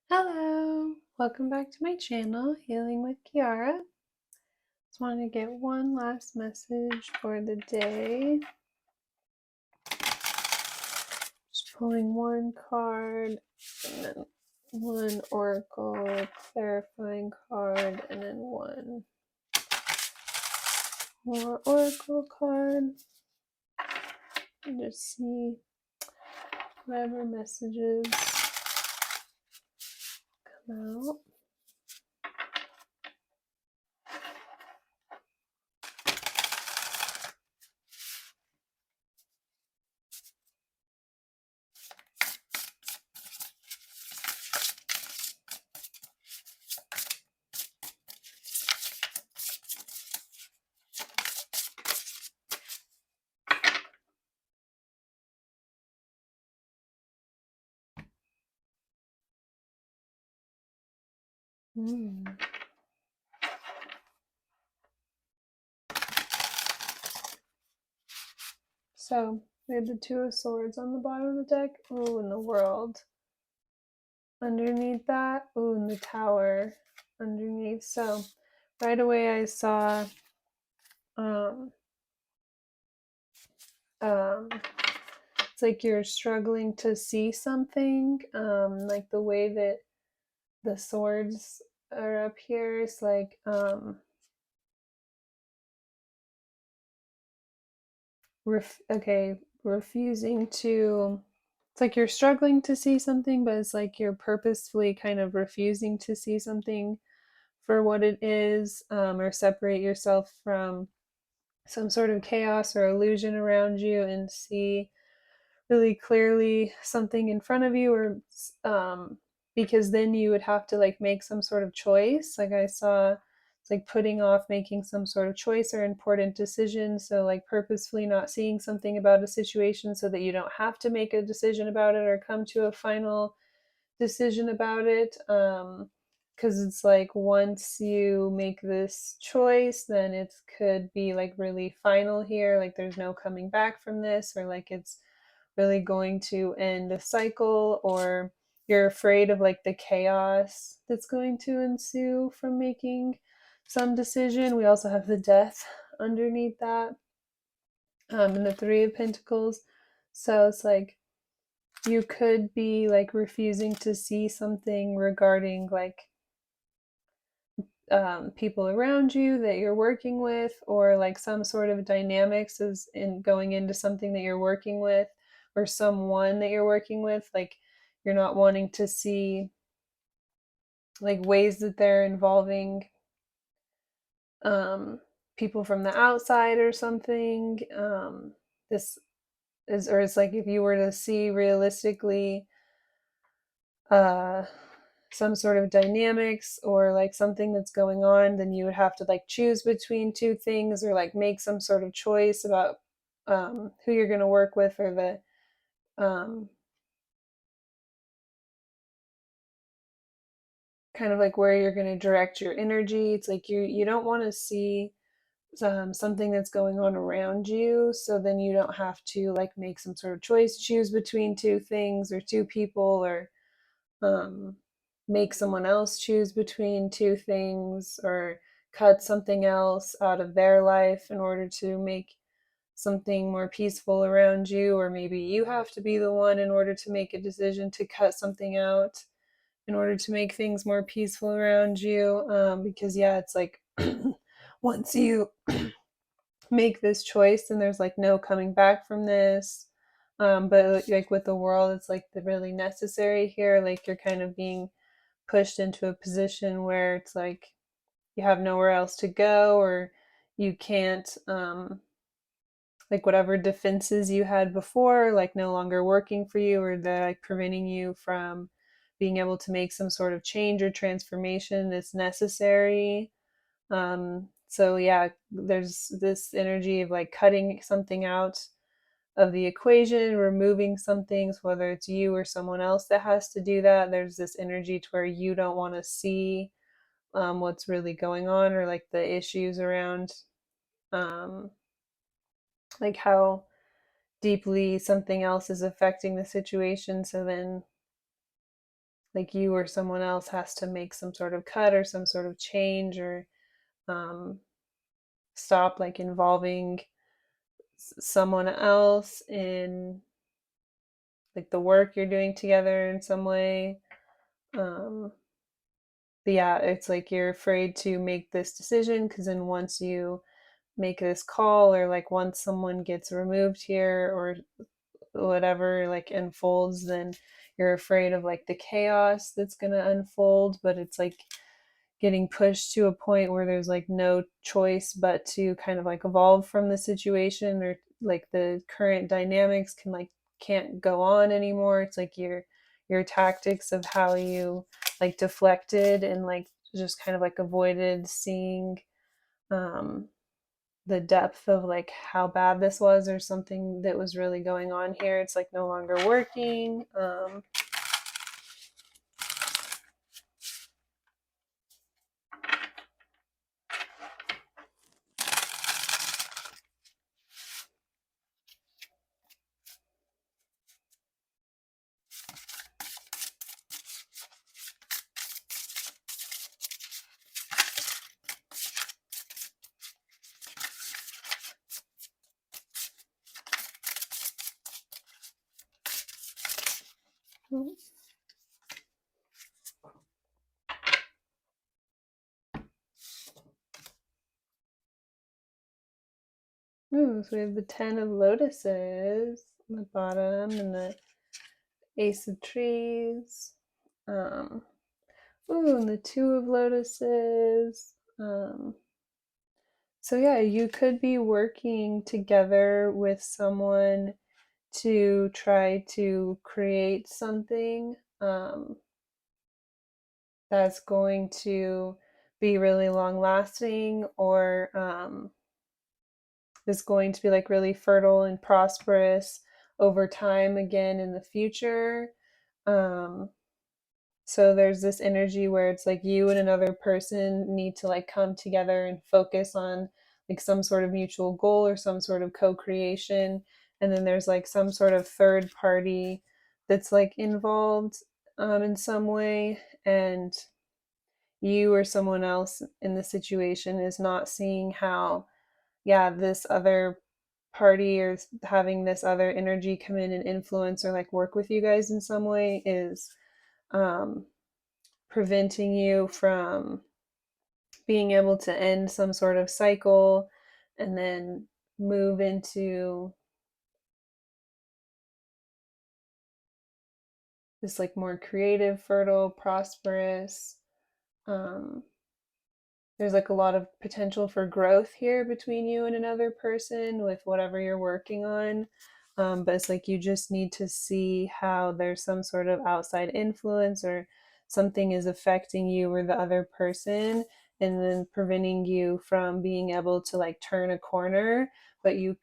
Hello, welcome back to my channel, Healing with Kearra. Just want to get one last message for the day. Just pulling one card and then one oracle clarifying card and then one more oracle card. And just see whatever messages come out. So we have the Two of Swords on the bottom of the deck. Oh, and the World underneath that. Ooh, and the Tower underneath. So right away I saw um it's like you're struggling to see something, like the way that the swords are up here is like refusing to, it's like you're struggling to see something, but it's like you're purposefully kind of refusing to see something for what it is, or separate yourself from some sort of chaos or illusion around you and see really clearly something in front of you, or because then you would have to like make some sort of choice. Like I saw it's like putting off making some sort of choice or important decision, so like purposefully not seeing something about a situation so that you don't have to make a decision about it or come to a final decision about it. Because it's like once you make this choice, then it could be like really final here, like there's no coming back from this, or like it's really going to end a cycle, or you're afraid of like the chaos that's going to ensue from making some decision. We also have the Death underneath that, and the Three of Pentacles. So it's like you could be like refusing to see something regarding like people around you that you're working with, or like some sort of dynamics is in going into something that you're working with, or someone that you're working with. Like you're not wanting to see like ways that they're involving um, people from the outside or something. This is, or it's like if you were to see realistically uh some sort of dynamics or like something that's going on, then you would have to like choose between two things, or like make some sort of choice about who you're going to work with, or the kind of like where you're going to direct your energy. It's like you don't want to see something that's going on around you, so then you don't have to like make some sort of choice, choose between two things or two people, or um, make someone else choose between two things, or cut something else out of their life in order to make something more peaceful around you. Or maybe you have to be the one in order to make a decision to cut something out in order to make things more peaceful around you. Because yeah, it's like once you make this choice and there's like no coming back from this. But like with the World, it's like the really necessary here. Like you're kind of being pushed into a position where it's like you have nowhere else to go, or you can't, like whatever defenses you had before, like no longer working for you, or they're like preventing you from being able to make some sort of change or transformation that's necessary. So yeah, there's this energy of like cutting something out of the equation, removing some things, whether it's you or someone else that has to do that. There's this energy to where you don't want to see what's really going on, or like the issues around, um, like how deeply something else is affecting the situation. So then like you or someone else has to make some sort of cut or some sort of change, or um, stop like involving someone else in like the work you're doing together in some way. um, but yeah, it's like you're afraid to make this decision because then once you make this call, or like once someone gets removed here or whatever like unfolds, then you're afraid of like the chaos that's going to unfold. But it's like getting pushed to a point where there's like no choice but to kind of like evolve from the situation, or like the current dynamics can't go on anymore. It's like your tactics of how you like deflected and like just kind of like avoided seeing um the depth of like how bad this was or something that was really going on here. It's like no longer working. Ooh, so we have the 10 of lotuses on the bottom and the ace of trees. Um, and the 2 of lotuses. So yeah, you could be working together with someone to try to create something that's going to be really long lasting, or is going to be like really fertile and prosperous over time again in the future. Um, so there's this energy where it's like you and another person need to like come together and focus on like some sort of mutual goal or some sort of co-creation. And then there's like some sort of third party that's like involved in some way. And you or someone else in the situation is not seeing how, yeah, this other party or having this other energy come in and influence or like work with you guys in some way is um, preventing you from being able to end some sort of cycle and then move into this like more creative, fertile, prosperous. Um, there's like a lot of potential for growth here between you and another person with whatever you're working on. But it's like you just need to see how there's some sort of outside influence or something is affecting you or the other person, and then preventing you from being able to like turn a corner. But you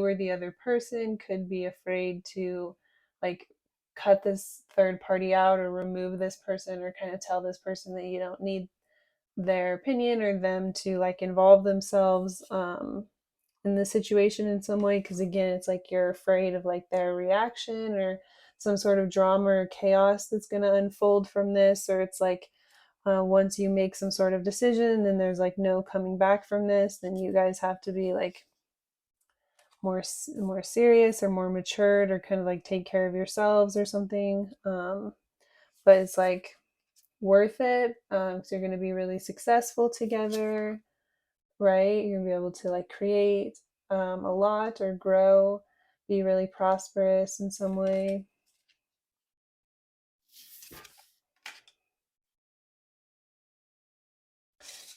or the other person could be afraid to like cut this third party out or remove this person, or kind of tell this person that you don't need their opinion or them to like involve themselves in the situation in some way, because again it's like you're afraid of like their reaction or some sort of drama or chaos that's going to unfold from this. Or it's like once you make some sort of decision and there's like no coming back from this, then you guys have to be like more serious or more matured, or kind of like take care of yourselves or something. But it's like worth it, because you're going to be really successful together, right? You're going to be able to like create a lot or grow, be really prosperous in some way.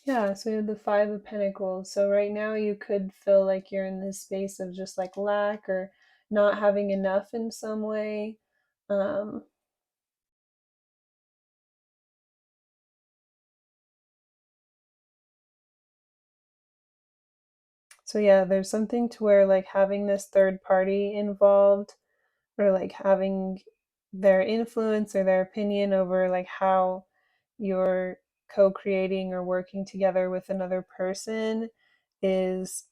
Yeah, so you have the 5 of Pentacles. So right now you could feel like you're in this space of just like lack or not having enough in some way. Um, so yeah, there's something to where like having this third party involved, or like having their influence or their opinion over like how you're co-creating or working together with another person is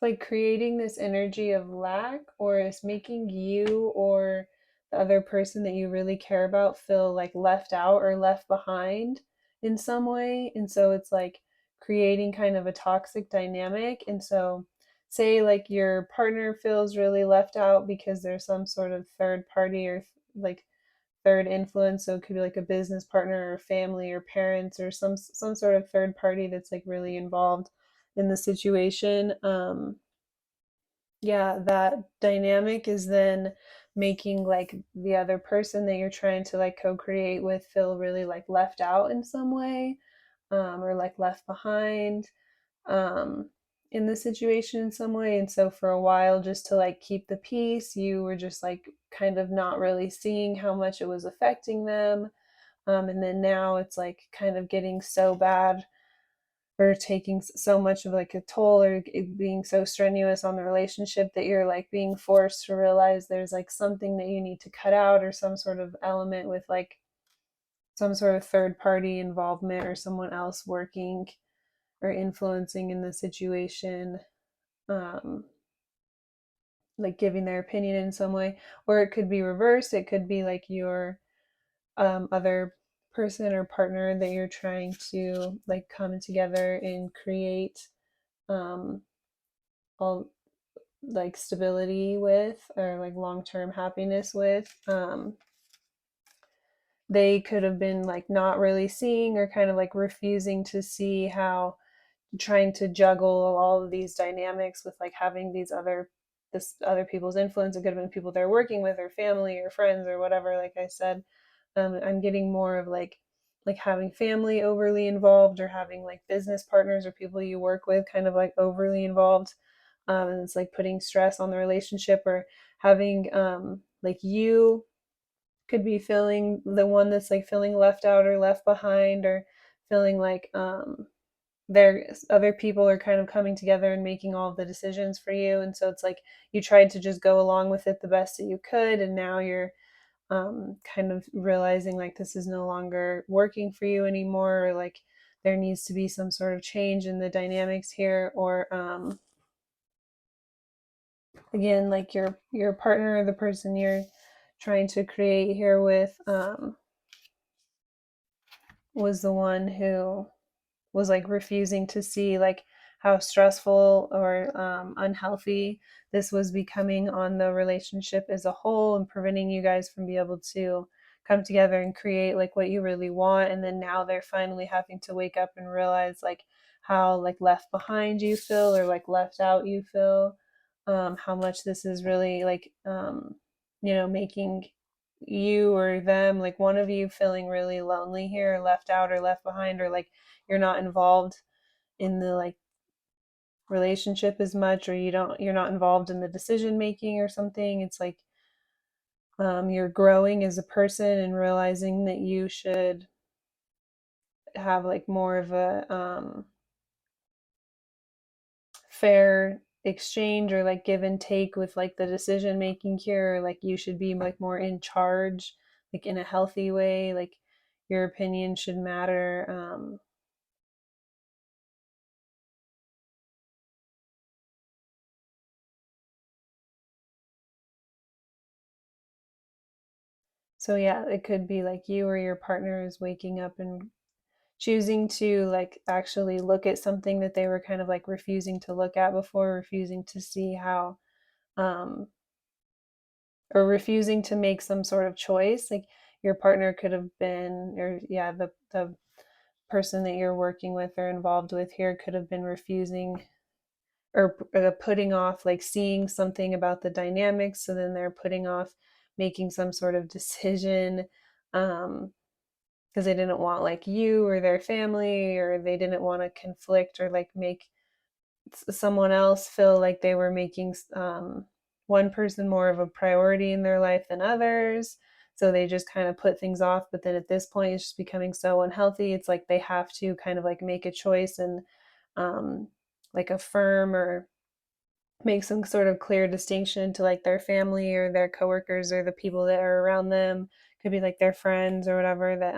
like creating this energy of lack, or it's making you or the other person that you really care about feel like left out or left behind in some way. And so it's like creating kind of a toxic dynamic. And so say like your partner feels really left out because there's some sort of third party or like third influence, so it could be like a business partner or family or parents or some sort of third party that's like really involved in the situation. Yeah, that dynamic is then making like the other person that you're trying to like co-create with feel really like left out in some way, or like left behind, um, in the situation in some way. And so for a while, just to like keep the peace, you were just like kind of not really seeing how much it was affecting them. And then now it's like kind of getting so bad or taking so much of like a toll, or it being so strenuous on the relationship that you're like being forced to realize there's like something that you need to cut out, or some sort of element with like some sort of third party involvement or someone else working or influencing in the situation, um, like giving their opinion in some way. Or it could be reversed. It could be like your other person or partner that you're trying to like come together and create um, all like stability with, or like long-term happiness with. They could have been like not really seeing, or kind of like refusing to see how trying to juggle all of these dynamics with like having this other people's influence. It could have been people they're working with, or family or friends or whatever. Like I said, I'm getting more of like having family overly involved, or having like business partners or people you work with kind of like overly involved. And it's like putting stress on the relationship, or having like you could be feeling the one that's like feeling left out or left behind, or feeling like there other people are kind of coming together and making all of the decisions for you. And so it's like you tried to just go along with it the best that you could, and now you're kind of realizing like this is no longer working for you anymore, or like there needs to be some sort of change in the dynamics here. Or again, like your partner, or the person you're trying to create here with, was the one who was like refusing to see like how stressful or unhealthy this was becoming on the relationship as a whole, and preventing you guys from being able to come together and create like what you really want. And then now they're finally having to wake up and realize like how like left behind you feel, or like left out you feel, how much this is really like making you or them, like one of you, feeling really lonely here, or left out or left behind, or like you're not involved in the like relationship as much, or you're not involved in the decision making or something. It's like you're growing as a person and realizing that you should have like more of a fair exchange, or like give and take with like the decision making here, or like you should be like more in charge, like in a healthy way, like your opinion should matter. So yeah, it could be like you or your partner is waking up and choosing to like actually look at something that they were kind of like refusing to look at before, refusing to see how, um or refusing to make some sort of choice. Like your partner could have been, or yeah, the person that you're working with or involved with here could have been refusing, or putting off like seeing something about the dynamics, so then they're putting off making some sort of decision, um because they didn't want like you or their family, or they didn't want to conflict or like make someone else feel like they were making one person more of a priority in their life than others. So they just kind of put things off. But then at this point, it's just becoming so unhealthy. It's like they have to kind of like make a choice, and um, like affirm, or make some sort of clear distinction to like their family or their coworkers or the people that are around them. Could be like their friends or whatever, that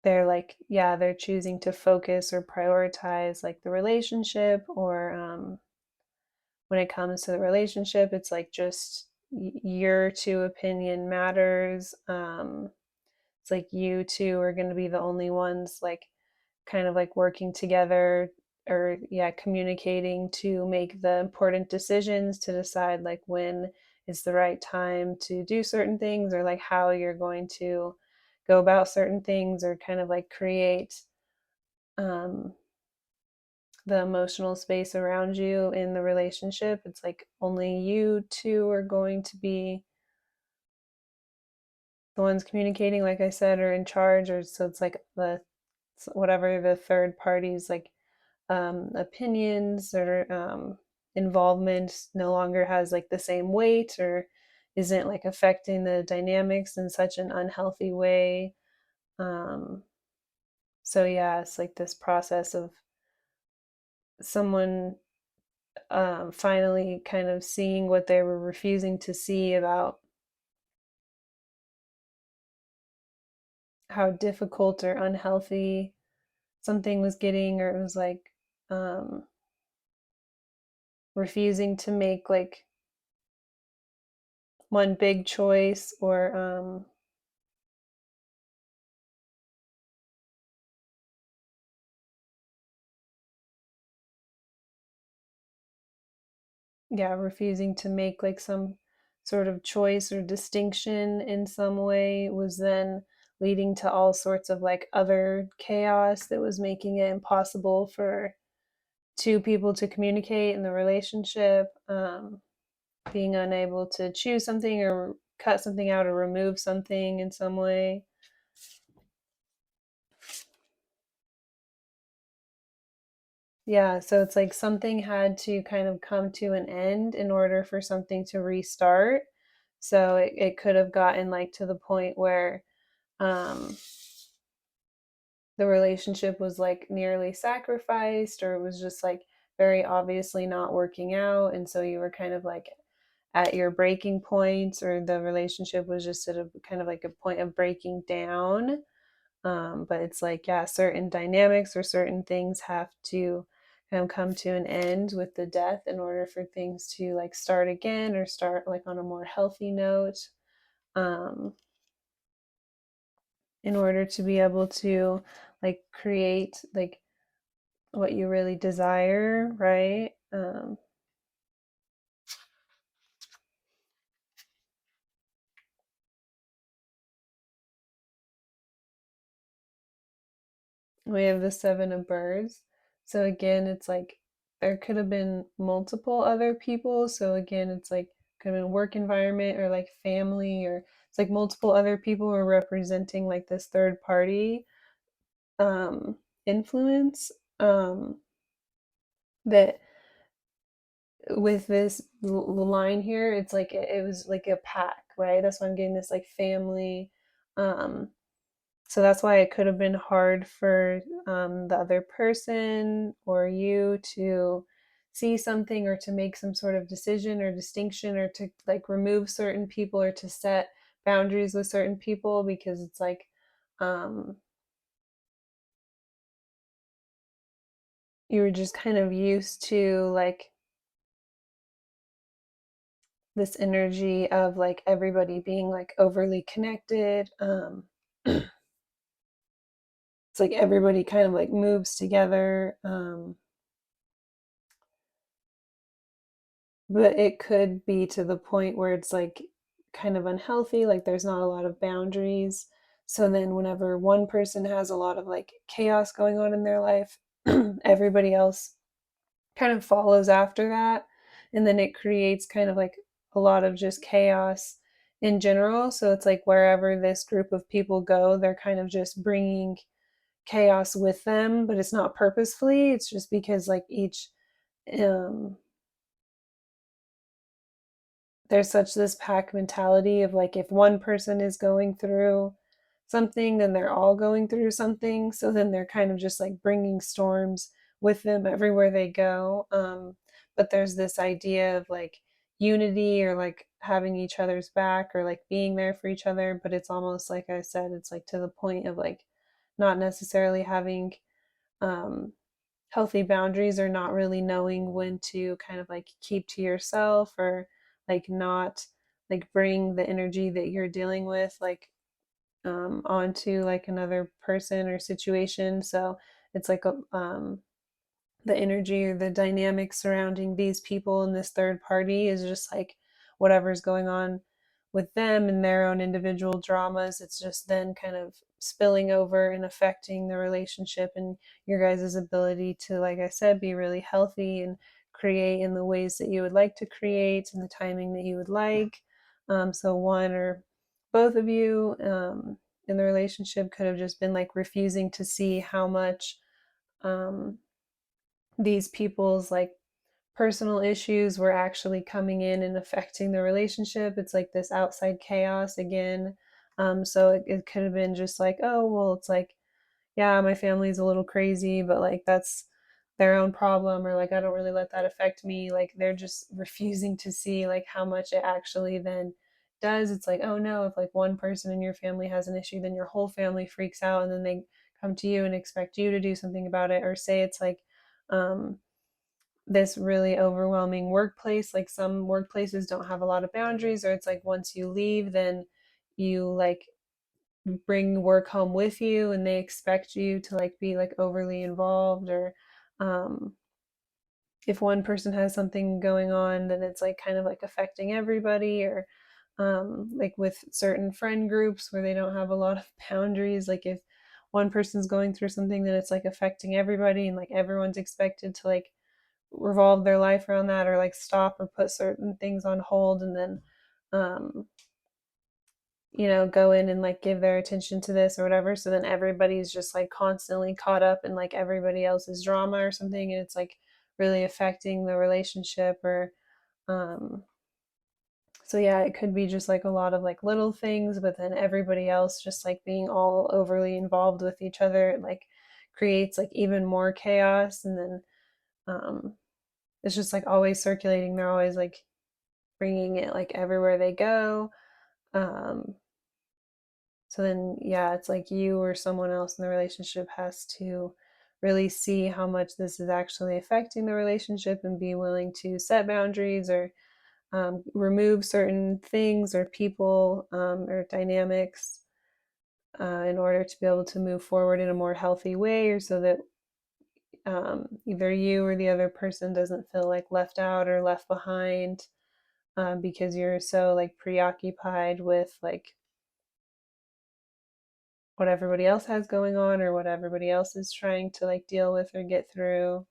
they're like, yeah, they're choosing to focus or prioritize like the relationship, or when it comes to the relationship, it's like just your two opinion matters. It's like you two are going to be the only ones like kind of like working together, or yeah, communicating to make the important decisions, to decide like when is the right time to do certain things, or like how you're going to go about certain things, or kind of like create um, the emotional space around you in the relationship. It's like only you two are going to be the ones communicating, like I said, or in charge, or so it's like the whatever the third party's like opinions or involvement no longer has like the same weight, or isn't like affecting the dynamics in such an unhealthy way. Um, so yeah, it's like this process of someone finally kind of seeing what they were refusing to see about how difficult or unhealthy something was getting, or it was like um, refusing to make like one big choice, or yeah, refusing to make like some sort of choice or distinction in some way, was then leading to all sorts of like other chaos that was making it impossible for two people to communicate in the relationship. Being unable to choose something, or cut something out, or remove something in some way. Yeah, so it's like something had to kind of come to an end in order for something to restart. So it could have gotten like to the point where um, the relationship was like nearly sacrificed, or it was just like very obviously not working out. And so you were kind of like at your breaking point, or the relationship was just at a kind of like a point of breaking down. But it's like, yeah, certain dynamics or certain things have to kind of come to an end with the death in order for things to like start again, or start like on a more healthy note. Um, in order to be able to like create like what you really desire, right? We have the seven of birds. So again, it's like there could have been multiple other people. So again, it's like could have been work environment, or like family, or it's like multiple other people are representing like this third party um influence, that with this line here, it's like it was like a pack, right? That's why I'm getting this like family. um So that's why it could have been hard for the other person or you to see something, or to make some sort of decision or distinction, or to like remove certain people, or to set boundaries with certain people, because it's like um, you were just kind of used to like this energy of like everybody being like overly connected. It's like everybody kind of like moves together. But it could be to the point where it's like kind of unhealthy, like there's not a lot of boundaries. So then whenever one person has a lot of like chaos going on in their life, everybody else kind of follows after that, and then it creates kind of like a lot of just chaos in general. So it's like wherever this group of people go, they're kind of just bringing chaos with them, but it's not purposefully. It's just because like each um there's such this pack mentality of like if one person is going through something, then they're all going through something. So then they're kind of just like bringing storms with them everywhere they go. But there's this idea of like unity, or like having each other's back, or like being there for each other. But it's almost like I said, it's like to the point of like not necessarily having healthy boundaries, or not really knowing when to kind of like keep to yourself, or like not like bring the energy that you're dealing with like onto like another person or situation. So it's like the energy or the dynamic surrounding these people and this third party is just like whatever's going on with them and their own individual dramas. It's just then kind of spilling over and affecting the relationship and your guys' ability to, like I said, be really healthy and create in the ways that you would like to create and the timing that you would like. So one or both of you in the relationship could have just been like refusing to see how much um, these people's like personal issues were actually coming in and affecting the relationship. It's like this outside chaos again. So it could have been just like, oh, well, it's like, yeah, my family's a little crazy, but like that's their own problem, or like I don't really let that affect me. Like they're just refusing to see like how much it actually then does. It's like, oh no, if like one person in your family has an issue, then your whole family freaks out, and then they come to you and expect you to do something about it. Or say it's like um this really overwhelming workplace. Like some workplaces don't have a lot of boundaries, or it's like once you leave, then you like bring work home with you and they expect you to like be like overly involved. Or um if one person has something going on, then it's like kind of like affecting everybody. Or like with certain friend groups where they don't have a lot of boundaries, like if one person's going through something, then it's like affecting everybody, and like everyone's expected to like revolve their life around that, or like stop or put certain things on hold, and then um go in and like give their attention to this or whatever. So then everybody's just like constantly caught up in like everybody else's drama or something, and it's like really affecting the relationship. Or um so yeah, it could be just like a lot of like little things, but then everybody else just like being all overly involved with each other, it like creates like even more chaos. And then um it's just like always circulating. They're always like bringing it like everywhere they go. um so then yeah, it's like you or someone else in the relationship has to really see how much this is actually affecting the relationship and be willing to set boundaries, or remove certain things or people or dynamics in order to be able to move forward in a more healthy way, or so that either you or the other person doesn't feel like left out or left behind, because you're so like preoccupied with like what everybody else has going on, or what everybody else is trying to like deal with or get through.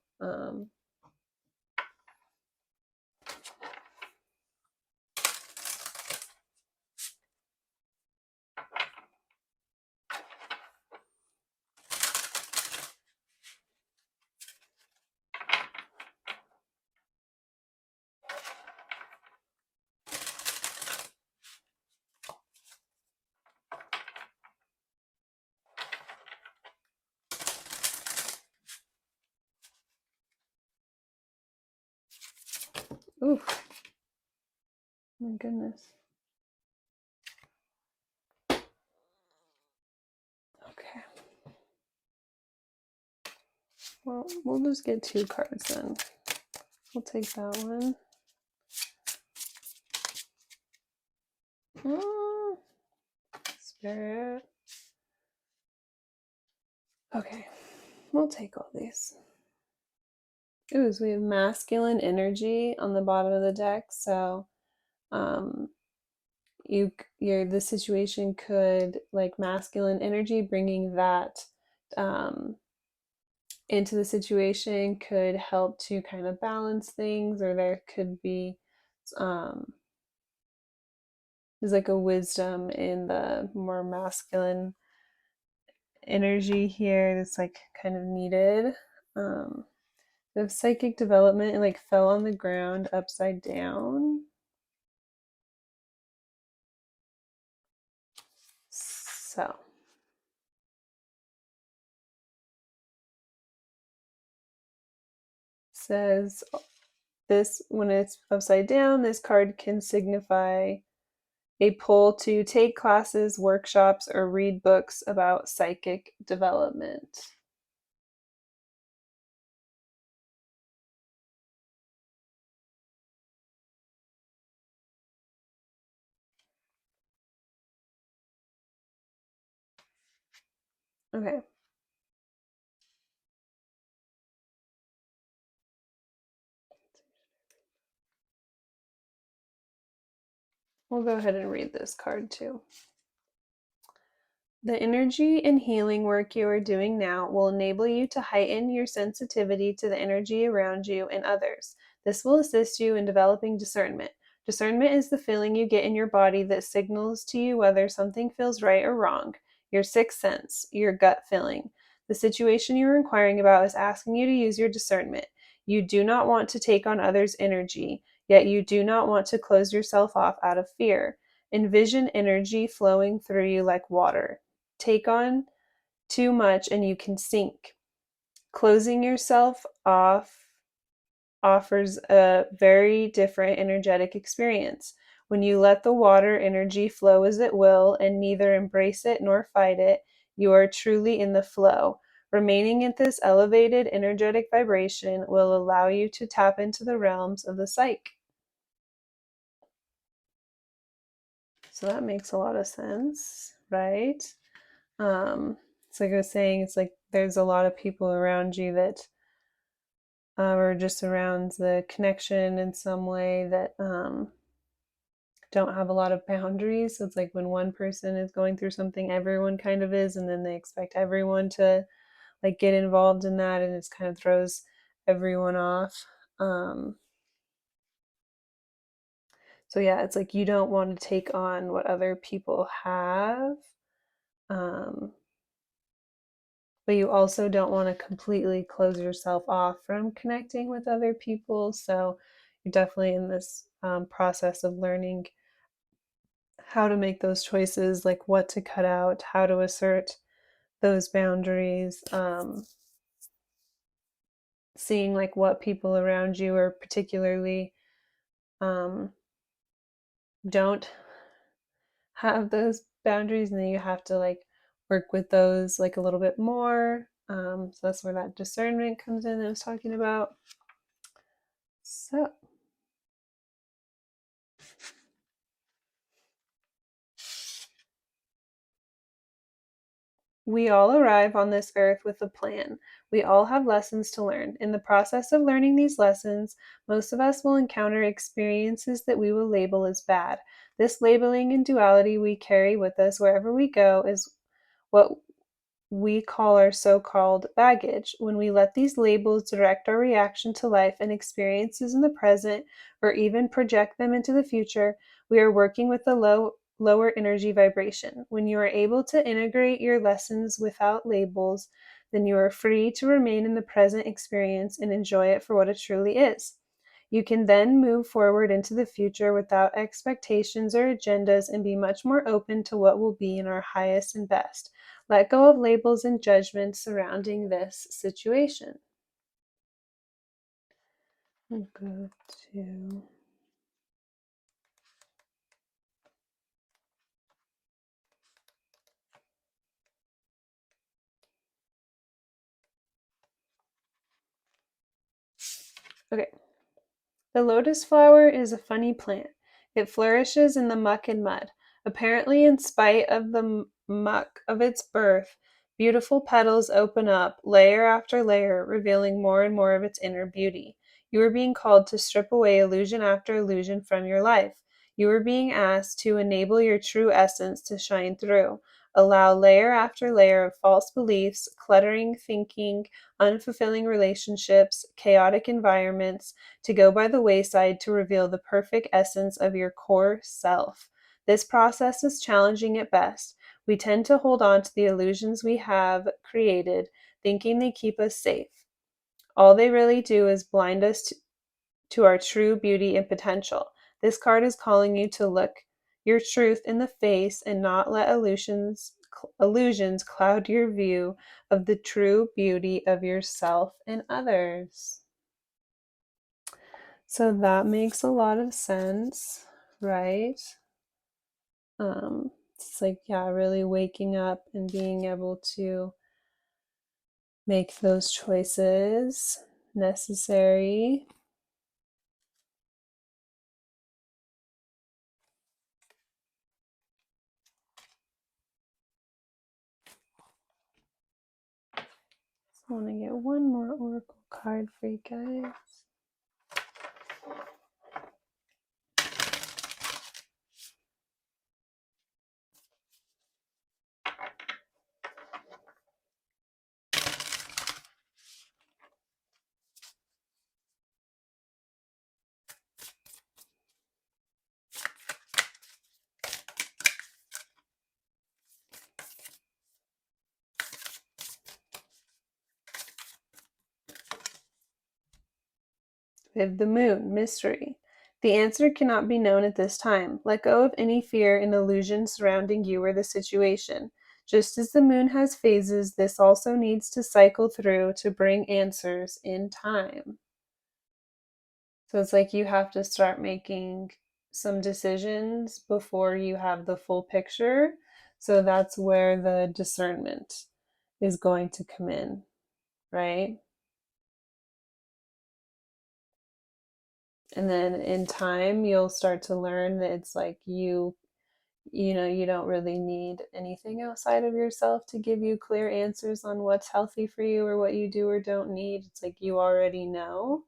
Oof, my goodness. Okay. Well, we'll just get 2 cards then. We'll take that one. Spirit. Okay, we'll take all these. Ooh, so we have masculine energy on the bottom of the deck. So, um, the situation could like masculine energy, bringing that um, into the situation could help to kind of balance things, or there could be um, there's like a wisdom in the more masculine energy here that's like kind of needed. The psychic development, it like fell on the ground upside down. So says this, when it's upside down, this card can signify a pull to take classes, workshops, or read books about psychic development. Okay. We'll go ahead and read this card too. The energy and healing work you are doing now will enable you to heighten your sensitivity to the energy around you and others. This will assist you in developing discernment. Discernment is the feeling you get in your body that signals to you whether something feels right or wrong. Your sixth sense, your gut feeling. The situation you're inquiring about is asking you to use your discernment. You do not want to take on others' energy, yet you do not want to close yourself off out of fear. Envision energy flowing through you like water. Take on too much and you can sink. Closing yourself off offers a very different energetic experience. When you let the water energy flow as it will and neither embrace it nor fight it, you are truly in the flow. Remaining at this elevated energetic vibration will allow you to tap into the realms of the psyche. So that makes a lot of sense, right? It's like I was saying, it's like there's a lot of people around you that are just around the connection in some way that don't have a lot of boundaries. So it's like when one person is going through something, everyone kind of is, and then they expect everyone to like get involved in that, and it's kind of throws everyone off. Um, so yeah, it's like you don't want to take on what other people have. Um, but you also don't want to completely close yourself off from connecting with other people. So you're definitely in this process of learning how to make those choices, like what to cut out, how to assert those boundaries, seeing like what people around you are particularly um, don't have those boundaries, and then you have to like work with those like a little bit more. So that's where that discernment comes in that I was talking about. So we all arrive on this earth with a plan. We all have lessons to learn. In the process of learning these lessons, most of us will encounter experiences that we will label as bad. This labeling and duality we carry with us wherever we go is what we call our so called baggage. When we let these labels direct our reaction to life and experiences in the present, or even project them into the future, we are working with a lower energy vibration. When you are able to integrate your lessons without labels, then you are free to remain in the present experience and enjoy it for what it truly is. You can then move forward into the future without expectations or agendas and be much more open to what will be in our highest and best. Let go of labels and judgments surrounding this situation. I'll go to okay. The lotus flower is a funny plant. It flourishes in the muck and mud. Apparently, in spite of the muck of its birth, beautiful petals open up layer after layer, revealing more and more of its inner beauty. You are being called to strip away illusion after illusion from your life. You are being asked to enable your true essence to shine through. Allow layer after layer of false beliefs, cluttering thinking, unfulfilling relationships, chaotic environments, to go by the wayside to reveal the perfect essence of your core self. This process is challenging at best. We tend to hold on to the illusions we have created, thinking they keep us safe. All they really do is blind us to our true beauty and potential. This card is calling you to look your truth in the face and not let illusions cloud your view of the true beauty of yourself and others. So that makes a lot of sense, right? It's like, yeah, really waking up and being able to make those choices necessary. I want to get one more oracle card for you guys. We have the moon, mystery. The answer cannot be known at this time. Let go of any fear and illusion surrounding you or the situation. Just as the moon has phases, this also needs to cycle through to bring answers in time. So it's like you have to start making some decisions before you have the full picture. So that's where the discernment is going to come in, right? And then in time, you'll start to learn that it's like you don't really need anything outside of yourself to give you clear answers on what's healthy for you or what you do or don't need. It's like you already know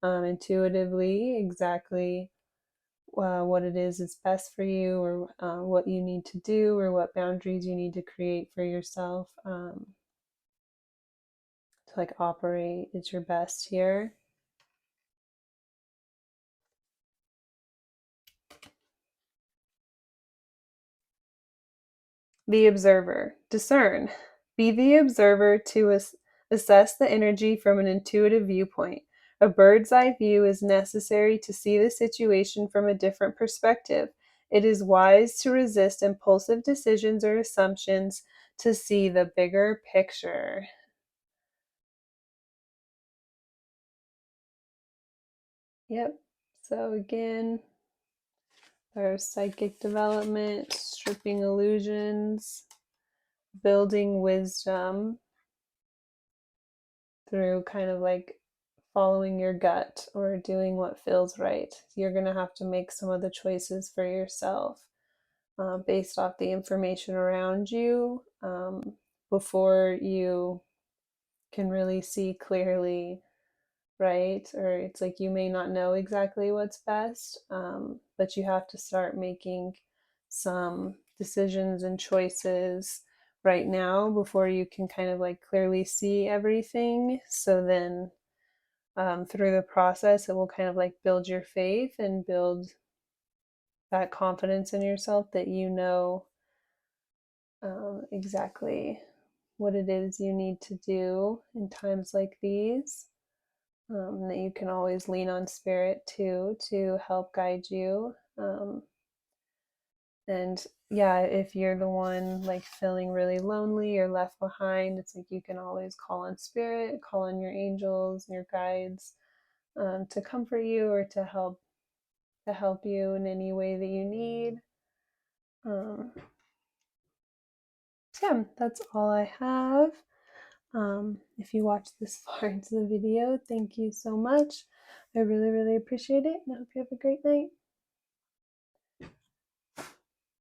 intuitively exactly what it is that's best for you, or what you need to do, or what boundaries you need to create for yourself to like operate at your best here. The observer. Discern. Be the observer to assess the energy from an intuitive viewpoint. A bird's eye view is necessary to see the situation from a different perspective. It is wise to resist impulsive decisions or assumptions to see the bigger picture. Yep. So again, our psychic development, stripping illusions, building wisdom through kind of like following your gut or doing what feels right. You're going to have to make some of the choices for yourself based off the information around you before you can really see clearly, right? Or it's like you may not know exactly what's best, but you have to start making some decisions and choices right now before you can kind of like clearly see everything. So then through the process, it will kind of like build your faith and build that confidence in yourself that you know exactly what it is you need to do in times like these. That you can always lean on spirit too to help guide you. And yeah, if you're the one like feeling really lonely or left behind, it's like you can always call on spirit, call on your angels and your guides to comfort you or to help you in any way that you need. Um, so yeah, that's all I have. If you watched this far into the video, thank you so much. I really, really appreciate it, and I hope you have a great night.